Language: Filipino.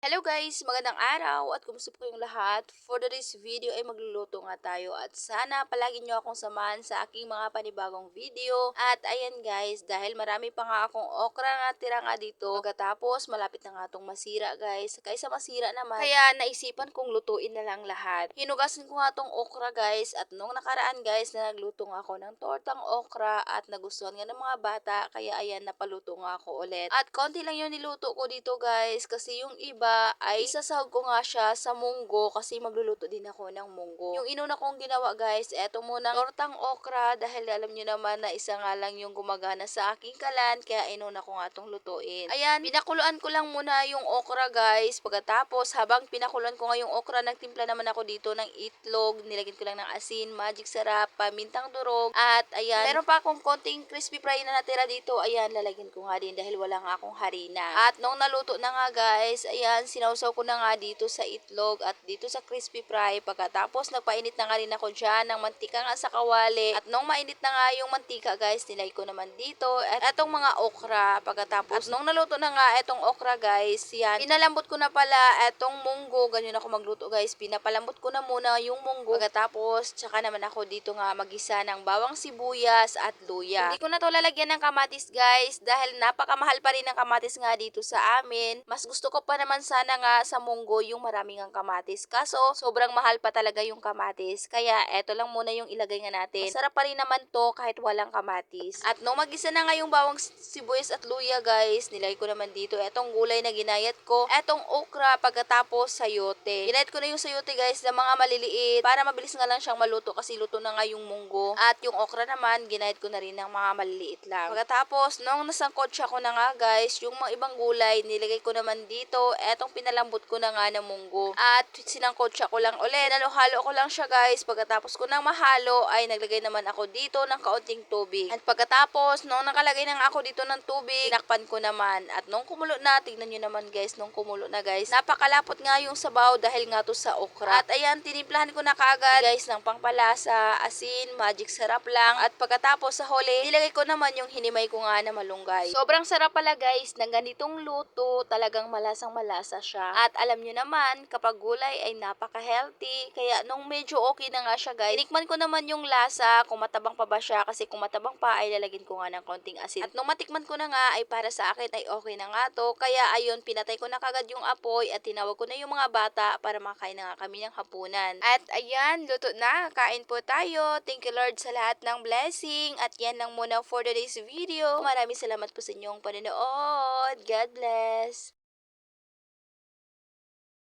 Hello guys! Magandang araw at kumusta po kayong lahat? For today's video ay magluluto nga tayo at sana palagi nyo akong samahan sa aking mga panibagong video. At ayan guys, dahil marami pa nga akong okra na tira nga dito, pagkatapos malapit na nga itong masira guys. Kaysa masira naman, kaya naisipan kong lutuin na lang lahat. Hinugasan ko nga tong okra guys at nung nakaraan guys na nagluto nga ako ng tortang okra at nagustuhan nga ng mga bata, kaya ayan napaluto nga ako ulit. At konti lang yung niluto ko dito guys kasi yung iba ay isasahog ko nga siya sa munggo kasi magluluto din ako ng munggo. Yung inuna kong ginawa guys, eto muna tortang okra dahil alam nyo naman na isa nga lang yung gumagana sa aking kalan kaya inuna ko nga tong lutuin. Ayan, pinakuluan ko lang muna yung okra guys. Pagkatapos habang pinakuluan ko nga yung okra, nagtimpla naman ako dito ng itlog, nilagyan ko lang ng asin, magic sarap, pamintang durog at ayan, meron pa akong konting crispy fry na natira dito. Ayan, lalagyan ko nga din dahil wala nga akong harina. At nung naluto na nga guys, ayan, sinawsaw ko na nga dito sa itlog at dito sa crispy fry. Pagkatapos nagpainit na nga rin ako dyan ng mantika nga sa kawali. At nung mainit na nga yung mantika guys, nilagay ko naman dito at etong mga okra. Pagkatapos nung naluto na nga etong okra guys, yan, pinalambot ko na pala etong munggo. Ganyan ako magluto guys, pinapalambot ko na muna yung munggo. Pagkatapos tsaka naman ako dito nga magisa ng bawang sibuyas at luya. Hindi ko na to lalagyan ng kamatis guys dahil napakamahal pa rin ng kamatis nga dito sa amin. Mas gusto ko pa naman sana nga sa munggo yung maraming ang kamatis. Kaso, sobrang mahal pa talaga yung kamatis. Kaya, eto lang muna yung ilagay nga natin. Masarap pa rin naman to kahit walang kamatis. At nung magisa na nga yung bawang sibuyas at luya guys, nilagay ko naman dito etong gulay na ginayat ko. Etong okra, pagkatapos sayote. Ginayat ko na yung sayote guys na mga maliliit para mabilis nga lang siyang maluto kasi luto na nga yung munggo. At yung okra naman, ginayat ko na rin ng mga maliliit lang. Pagkatapos, nung nasangkot siya ko na nga guys, yung mga ibang gulay, nilagay ko naman dito etong pinalambot ko na nga ng munggo. At sinangkot siya ko lang ulit. Halo-halo ko lang siya guys. Pagkatapos ko nang mahalo ay naglagay naman ako dito ng kaunting tubig. At pagkatapos nung nakalagay na nga ako dito ng tubig, tinakpan ko naman. At nung kumulo na, tignan nyo naman guys, nung kumulo na guys, napakalapot nga yung sabaw dahil nga to sa okra. At ayan, tinimplahan ko na kaagad guys ng pangpalasa, asin, magic sarap lang. At pagkatapos sa huli, nilagay ko naman yung hinimay ko nga na malunggay. Sobrang sarap pala guys ng ganitong luto. Talagang malasang malasa siya. At alam nyo naman, kapag gulay ay napaka-healthy. Kaya nung medyo okay na nga siya guys, tinikman ko naman yung lasa kung matabang pa ba siya. Kasi kung matabang pa ay lalagyan ko nga ng konting asin. At nung matikman ko na nga ay para sa akin ay okay na nga to. Kaya ayun, pinatay ko na kagad yung apoy at tinawag ko na yung mga bata para makain na nga kami ng hapunan. At ayan, luto na. Kain po tayo. Thank you Lord sa lahat ng blessing. At yan lang muna for today's video. Maraming salamat po sa inyong panonood. God bless.